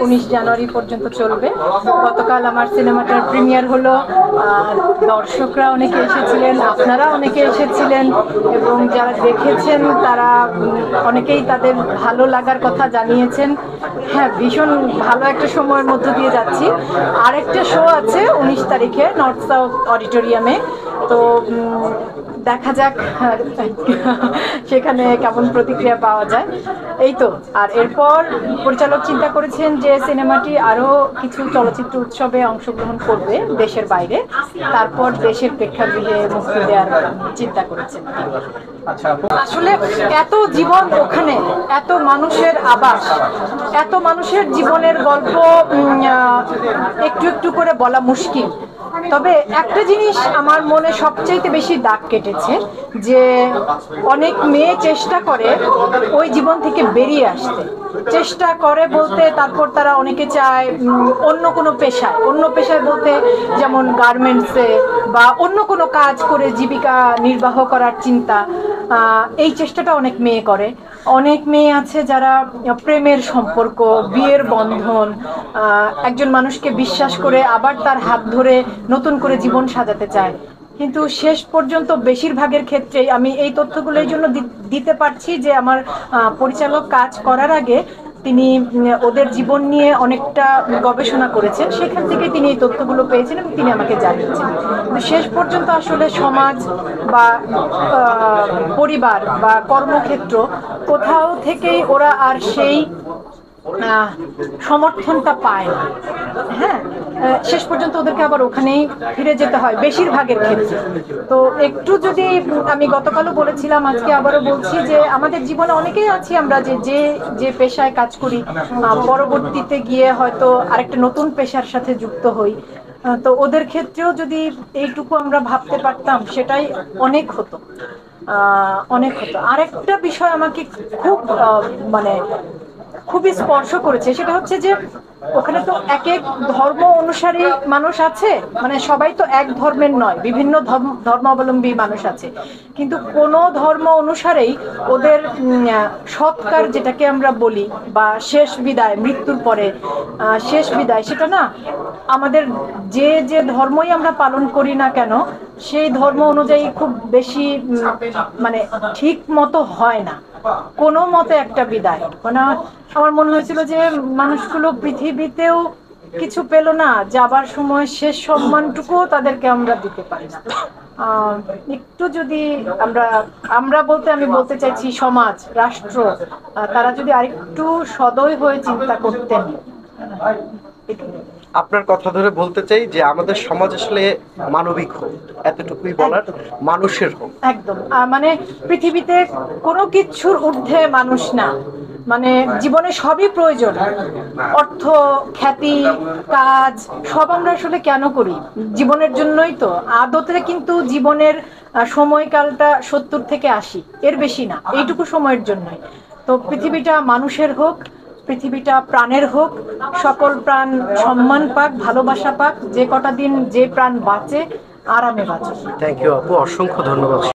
19 জানুয়ারি পর্যন্ত চলবে। গতকাল আমার সিনেমাটার প্রিমিয়ার হলো, দর্শকরা অনেকে এসেছিলেন, আপনারা অনেকে এসেছিলেন এবং যারা দেখেছেন তারা অনেকেই তাদের ভালো লাগার কথা জানিয়েছেন। হ্যাঁ, ভীষণ ভালো একটা সময়ের মধ্য দিয়ে যাচ্ছি। আরেকটা শো আছে 19 তারিখে নর্থ সাউথ অডিটোরিয়ামে, তো দেখা যাক সেখানে কেমন প্রতিক্রিয়া পাওয়া যায়। এই তো। আর এরপর পরিচালক চিন্তা করেছেন যে সিনেমাটি আরো কিছু চলচ্চিত্র উৎসবে অংশগ্রহণ করবে দেশের বাইরে, তারপর দেশের প্রেক্ষাগৃহে মুক্তি দেওয়ার চিন্তা করেছেন। আসলে এত জীবন ওখানে, এত মানুষের আবাস, এত মানুষের জীবনের গল্প একটু একটু করে বলা মুশকিল। তবে একটা জিনিস আমার মনে সবচাইতে বেশি দাগ কেটেছে, যে অনেক মেয়ে চেষ্টা করে ওই জীবন থেকে বেরিয়ে আসতে, চেষ্টা করে বলতে তারপর তারা অনেকে চায় অন্য কোনো পেশায় বলতে যেমন গার্মেন্টসে বা অন্য কোনো কাজ করে জীবিকা নির্বাহ করার চিন্তা। এই চেষ্টাটা অনেক মেয়ে করে। অনেক মেয়ে আছে যারা প্রেমের সম্পর্ক, বিয়ের বন্ধন, একজন মানুষকে বিশ্বাস করে আবার তার হাত ধরে নতুন করে জীবন সাজাতে চায়। কিন্তু শেষ পর্যন্ত বেশিরভাগের ক্ষেত্রেই আমি এই তথ্যগুলো এই জন্য দিতে পারছি যে আমার পরিচালক কাজ করার আগে তিনি ওদের জীবন নিয়ে অনেকটা গবেষণা করেছেন, সেখান থেকে তিনি এই তথ্যগুলো পেয়েছেন এবং তিনি আমাকে জানিয়েছেন। কিন্তু শেষ পর্যন্ত আসলে সমাজ বা পরিবার বা কর্মক্ষেত্র কোথাও থেকেই ওরা আর সেই সমর্থনটা পায় না। হ্যাঁ, শেষ পর্যন্ত ওদেরকে আবার ওখানেই ফিরে যেতে হয় বেশিরভাগের ক্ষেত্রে। তো একটু যদি আমি গতকালও বলেছিলাম, আজকে আবারও বলছি যে আমাদের জীবনে অনেকেই আছি আমরা যে যে পেশায় কাজ করি, পরবর্তীতে গিয়ে হয়তো আরেকটা নতুন পেশার সাথে যুক্ত হই। তো ওদের ক্ষেত্রেও যদি এইটুকু আমরা ভাবতে পারতাম সেটাই অনেক হতো, অনেক হতো। আরেকটা বিষয় আমাকে খুব খুবই স্পর্শ করেছে, সেটা হচ্ছে যে ওখানে তো এক এক ধর্ম অনুসারী মানুষ আছে, মানে সবাই তো এক ধর্মের নয়, বিভিন্ন ধর্মাবলম্বী মানুষ আছে, কিন্তু কোন ধর্ম অনুসারেই ওদের সৎকার যেটাকে আমরা বলি বা শেষ বিদায়, মৃত্যুর পরে শেষ বিদায়, সেটা না আমাদের যে যে ধর্মই আমরা পালন করি না কেন সেই ধর্ম অনুযায়ী খুব বেশি ঠিক মতো হয় না কোনো মতে একটা বিদায়। আমার মনে হয়েছিল যে মানুষগুলো পৃথিবীতেও কিছু পেল না, যাবার সময় শেষ সম্মানটুকুও তাদেরকে আমরা দিতে পারি না। একটু যদি আমরা বলতে আমি বলতে চাইছি সমাজ, রাষ্ট্র, তারা যদি আরেকটু সদয় হয়ে চিন্তা করতেন। আপনার কথা ধরে বলতে চাই যে আমাদের সমাজ আসলে মানবিক হোক, এতটুকুই বলার, মানুষের হোক একদম। পৃথিবীতে কোনো কিছুর ঊর্ধ্বে মানুষ না, জীবনে সবই প্রয়োজন, অর্থ, খ্যাতি, কাজ, সব আমরা আসলে কেন করি? জীবনের জন্যই তো। আদতে কিন্তু জীবনের সময়কালটা 70 থেকে 80, এর বেশি না, এইটুকু সময়ের জন্যই তো। পৃথিবীটা মানুষের হোক, পৃথিবীটা প্রাণের হোক, সকল প্রাণ সম্মান পাক, ভালোবাসা পাক, যে কটা দিন যে প্রাণ বাঁচে আরামে বাঁচে। থ্যাংক ইউ আপু, অসংখ্য ধন্যবাদ।